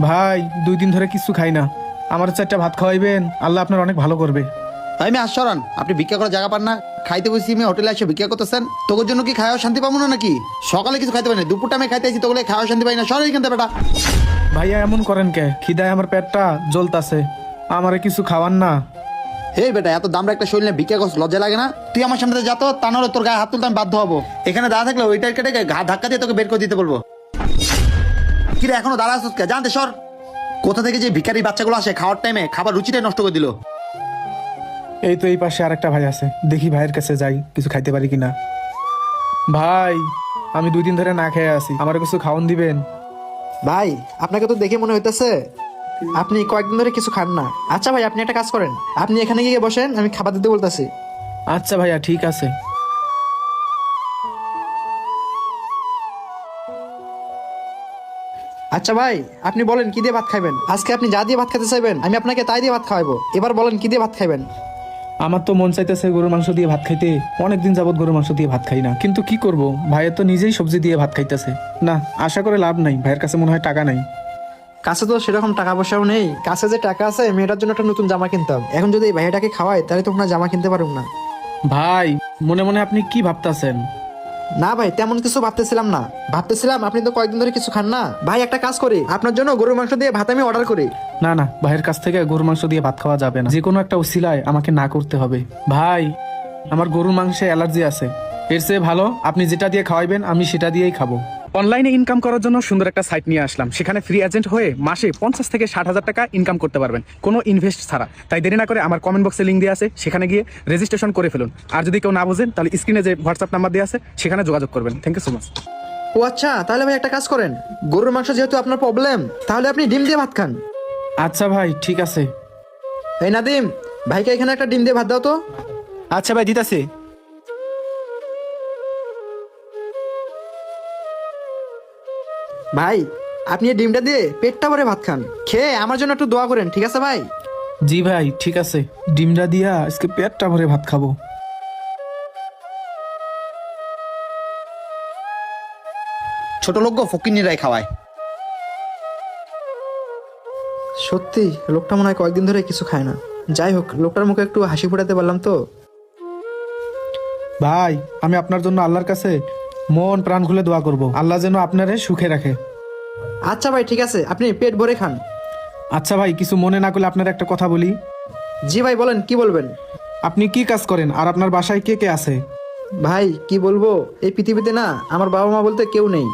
ভাই 2 দিন ধরে কিছু খাই না, আমার 4টা ভাত খাওয়াইবেন, আল্লাহ আপনার অনেক ভালো করবে। ভাই আমি আশ্বরণ, আপনি ভিক্ষা করার জায়গা পান না? খাইতে বসি আমি হোটেলে এসে ভিক্ষা করতেছেন, তোর জন্য কি খাওয়া শান্তি পাবো না নাকি? সকালে কিছু খাইতে পারি না, দুপুরটা আমি খাইতে আসি, তোগুলো খাওয়া শান্তি পাই না। সরাই কিন্তু বেটা। ভাইয়া এমন করেন কে? খিদায় আমার পেটটা জ্বলতাছে, আমারে কিছু খাওয়ান না। হে বেটা, এত দামরা একটা শরীরে ভিক্ষা করছ, লজ্জা লাগে না? তুই আমার সামনে যা তো, তা নাহলে তোর গায়ে হাত তুলতে আমি বাধ্য হবো। এখানে দাঁড়া থাকলে ওইটার কেটে ঘা ধাক্কা দিয়ে তোকে বের করে দিতে বলবো। কিরে এখনো দাঁড়া আসছ কে? জানতে সর। কোথা থেকে যে ভিখারি বাচ্চাগুলো আসে, খাওয়ার টাইমে খাবার রুচিটাই নষ্ট করে দিল। এই তো এই পাশে আরেকটা ভাই আছে, দেখি ভাইয়ের কাছে যাই, কিছু খাইতে পারি কিনা। ভাই আমি 2 দিন ধরে না খেয়ে আছি, আমার কিছু খাওয়ান দিবেন? ভাই আপনাকে তো দেখে মনে হইতেছে আপনি কয়েকদিন ধরে কিছু খান না। আচ্ছা ভাই, আপনি একটা কাজ করেন, আপনি এখানে গিয়ে বসেন, আমি খাবার দিতে বলতেছি। আচ্ছা ভাইয়া ঠিক আছে। আচ্ছা ভাই, আপনি বলেন কি দিয়ে ভাত খাবেন? আজকে আপনি যা দিয়ে ভাত খেতে চাইবেন আমি আপনাকে তাই দিয়ে ভাত খাওয়াবো। এবার বলেন কি দিয়ে ভাত খাবেন? আমার তো মন চাইতেছে গরুর মাংস দিয়ে ভাত খাইতে, অনেকদিন যাবত গরুর মাংস দিয়ে ভাত খাই না, কিন্তু কি করব, ভাইয়ের তো নিজেই সবজি দিয়ে ভাত খাইতেছে। না, আশা করে লাভ নাই, ভাইয়ের কাছে মনে হয় টাকা নাই। কাছে তো সেরকম টাকা পয়সাও নেই, কাছে যে টাকা আছে মেয়েটার জন্য একটা নতুন জামা কিনতাম। এখন যদি এই ভাইটাকে খাওয়াই তাহলে তো আপনার জামা কিনতে পারুম না। ভাই মনে মনে আপনি কি ভাবতাছেন? না ভাই, তেমন কিছু ভাবতেছিলাম না, ভাবতেছিলাম আপনি তো কয়েকদিন ধরে কিছু খান না। ভাই একটা কাজ করি, আপনার জন্য গরুর মাংস দিয়ে ভাত আমি অর্ডার করি। না না, ভাইয়ের কাছ থেকে গরুর মাংস দিয়ে ভাত খাওয়া যাবে না, যে কোনো একটা উসিলায় আমাকে না করতে হবে। ভাই আমার গরুর মাংসে অ্যালার্জি আছে, এর চেয়ে ভালো আপনি যেটা দিয়ে খাওয়াইবেন আমি সেটা দিয়েই খাবো। অনলাইনে ইনকাম করার জন্য সুন্দর একটা সাইট নিয়ে আসলাম, সেখানে ফ্রি এজেন্ট হয়ে মাসে 50 থেকে 60 হাজার টাকা ইনকাম করতে পারবেন, কোনো ইনভেস্ট ছাড়া। তাই দেরি না করে আমার কমেন্ট বক্সে লিঙ্ক দিয়ে আছে, সেখানে গিয়ে রেজিস্ট্রেশন করে ফেলুন। আর যদি কেউ না বুঝেন তাহলে স্ক্রিনে যে হোয়াটসঅ্যাপ নাম্বার দিয়ে আছে সেখানে যোগাযোগ করবেন। Thank you so much. ও আচ্ছা, তাহলে ভাই একটা কাজ করেন, গরুর মাংস যেহেতু আপনার প্রবলেম, তাহলে আপনি ডিম দিয়ে ভাত খান। আচ্ছা ভাই ঠিক আছে। এই নাদিম, ভাইকে এখানে একটা ডিম দিয়ে ভাত দাও তো। আচ্ছা ভাই দিতাছি। ভাই আপনি এই ডিমটা দিয়ে পেটটা ভরে ভাত খান, খেয়ে আমার জন্য একটু দোয়া করেন, ঠিক আছে ভাই? জি ভাই ঠিক আছে, ডিমটা দিয়া আজকে পেটটা ভরে ভাত খাবো। ছোট লোক ফকিন্নিরাই খাওয়ায়। সত্যি লোকটা মনে হয় কয়েকদিন ধরে কিছু খায় না। যাই হোক, লোকটার মুখে একটু হাসি ফোটাতে পারলাম তো। ভাই আমি আপনার জন্য আল্লাহর কাছে মন প্রাণ খুলে দোয়া করব, আল্লাহ যেন আপনারে সুখে রাখে। আচ্ছা ভাই ঠিক আছে, আপনি পেট ভরে খান। আচ্ছা ভাই, কিছু মনে না করলে আপনার একটা কথা বলি। জি ভাই বলেন, কি বলবেন? আপনি কি কাজ করেন আর আপনার বাসায় কে কে আছে? ভাই কি বলবো, এই পৃথিবীতে না আমার বাবা মা বলতে কেউ নেই।